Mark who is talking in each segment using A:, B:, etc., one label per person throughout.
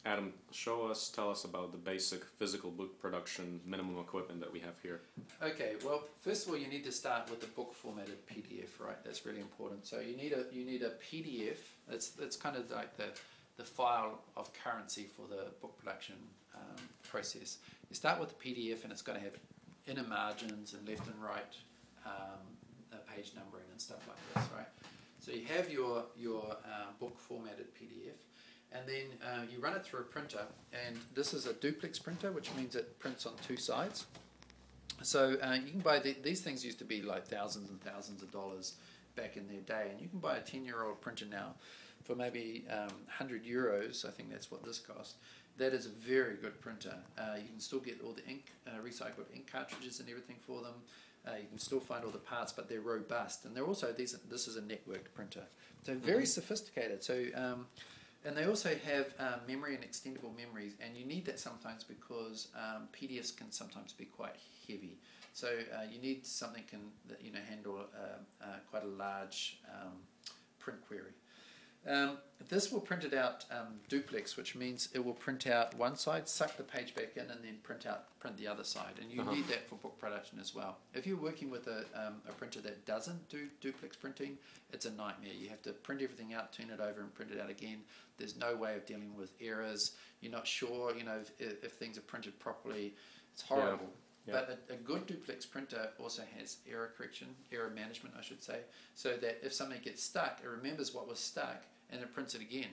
A: Adam, tell us about the basic physical book production minimum equipment that we have here.
B: Okay, well, first of all, you need to start with the book formatted PDF, right? That's really important. So you need a PDF. That's kind of like the file of currency for the book production process. You start with the PDF, and it's going to have inner margins and left and right page numbering and stuff like this, right? So you have your book formatted PDF. And then you run it through a printer, and this is a duplex printer, which means it prints on two sides. So you can buy these things used to be like thousands and thousands of dollars back in their day, and you can buy a 10-year-old printer now for maybe 100 euros. I think that's what this costs. That is a very good printer. You can still get all the ink, recycled ink cartridges and everything for them. You can still find all the parts, but they're robust, and they're also this is a networked printer, so very sophisticated. So and they also have memory and extendable memories, and you need that sometimes because PDFs can sometimes be quite heavy. So you need something that handle quite a large print query. This will print it out duplex, which means it will print out one side, suck the page back in, and then print the other side. And you need that for book production as well. If you're working with a printer that doesn't do duplex printing, it's a nightmare. You have to print everything out, turn it over, and print it out again. There's no way of dealing with errors. You're not sure, if things are printed properly. It's horrible. Yeah. But a good duplex printer also has error correction, error management, I should say, so that if something gets stuck, it remembers what was stuck and it prints it again.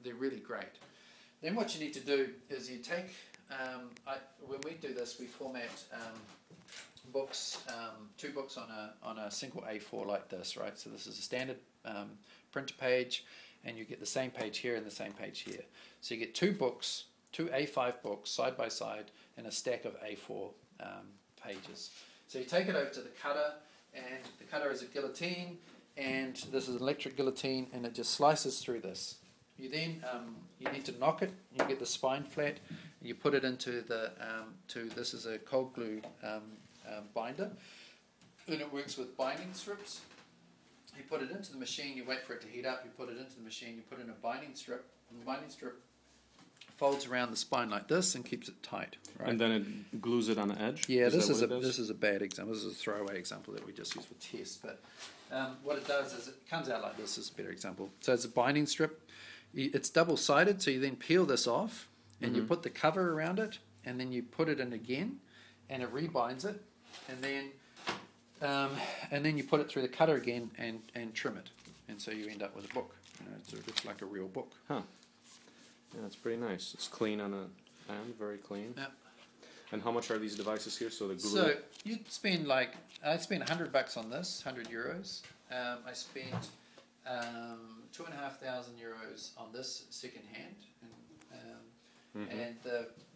B: They're really great. Then what you need to do is you take, when we do this, we format books, two books on a single A4 like this, right? So this is a standard printer page, and you get the same page here and the same page here. So you get two books, two A5 books side by side, and a stack of A4 pages. So you take it over to the cutter, and the cutter is a guillotine, and this is an electric guillotine, and it just slices through this. You then you need to knock it. You get the spine flat. And you put it into the this is a cold glue binder, and it works with binding strips. You put it into the machine. You wait for it to heat up. You put it into the machine. You put in a binding strip. And the binding strip folds around the spine like this and keeps it tight. Right?
A: And then it glues it on the edge?
B: Yeah, this is a bad example. This is a throwaway example that we just use for tests. But what it does is it comes out like this. This is a better example. So it's a binding strip. It's double-sided, so you then peel this off, and you put the cover around it, and then you put it in again, and it rebinds it, and then you put it through the cutter again and trim it, and so you end up with a book. It looks like a real book.
A: Huh. Yeah, that's pretty nice. It's clean on the end, very clean. Yeah. And how much are these devices here? So the glue.
B: So you'd spend I spent $100 on this, 100 euros. I spent 2,500 euros on this second hand, and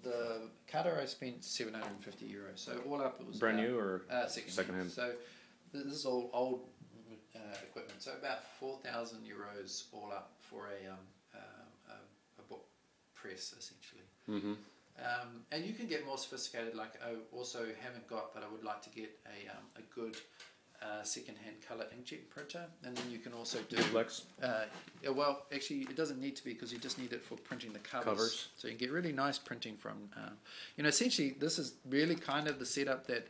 B: the cutter I spent 750 euros. So all up it was
A: brand new or
B: second hand. So this is all old equipment. So about 4,000 euros all up for a book press essentially. And you can get more sophisticated. Like I also haven't got, but I would like to get a good second-hand color inkjet printer, and then you can also do
A: Duplex.
B: Well, actually, it doesn't need to be because you just need it for printing the covers. So you can get really nice printing from. Essentially, this is really kind of the setup that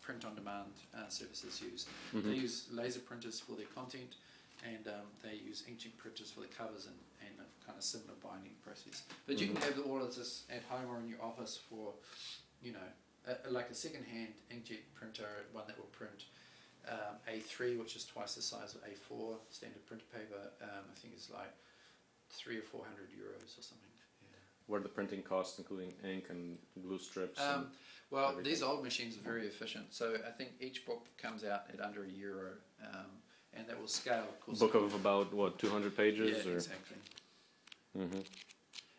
B: print-on-demand services use. They use laser printers for their content, and they use inkjet printers for the covers and a kind of similar binding process. But you can have all of this at home or in your office for, like a second-hand inkjet printer, one that will print A3, which is twice the size of A4 standard printer paper. I think it's like 300 or 400 euros or something. Yeah.
A: What are the printing costs, including ink and glue strips?
B: Well, everything? These old machines are very efficient. So I think each book comes out at under €1, and that will scale. Of course.
A: Book of about what, 200 pages?
B: Yeah,
A: or?
B: Exactly.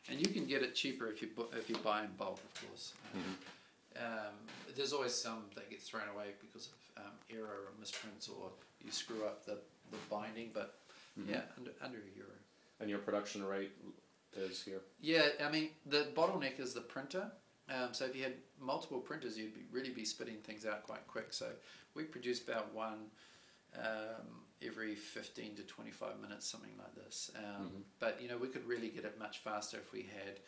B: And you can get it cheaper if you buy in bulk, of course. There's always some that gets thrown away because of error or misprints, or you screw up the binding, but yeah, under €1.
A: And your production rate is here?
B: Yeah, I mean, the bottleneck is the printer. So if you had multiple printers, you'd really be spitting things out quite quick. So we produce about one every 15 to 25 minutes, something like this. But you know, we could really get it much faster if we had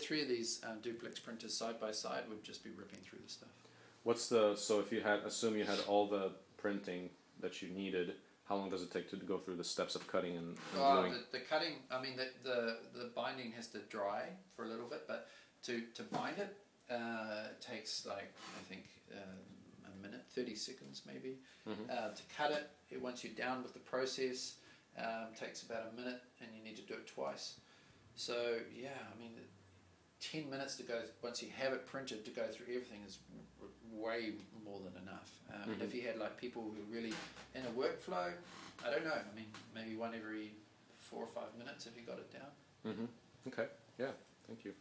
B: 3 of these duplex printers side by side. We'd just be ripping through the stuff.
A: So if you had, assume you had all the printing that you needed, how long does it take to go through the steps of cutting and gluing?
B: The cutting, I mean, the binding has to dry for a little bit, but to bind it takes like, I think, a minute, 30 seconds maybe. To cut it, once you're down with the process, takes about a minute, and you need to do it twice. So yeah, I mean, 10 minutes to go, once you have it printed, to go through everything is way more than enough. And if you had like people who really in a workflow, I don't know, I mean, maybe one every 4 or 5 minutes if you got it down.
A: Okay, yeah, thank you.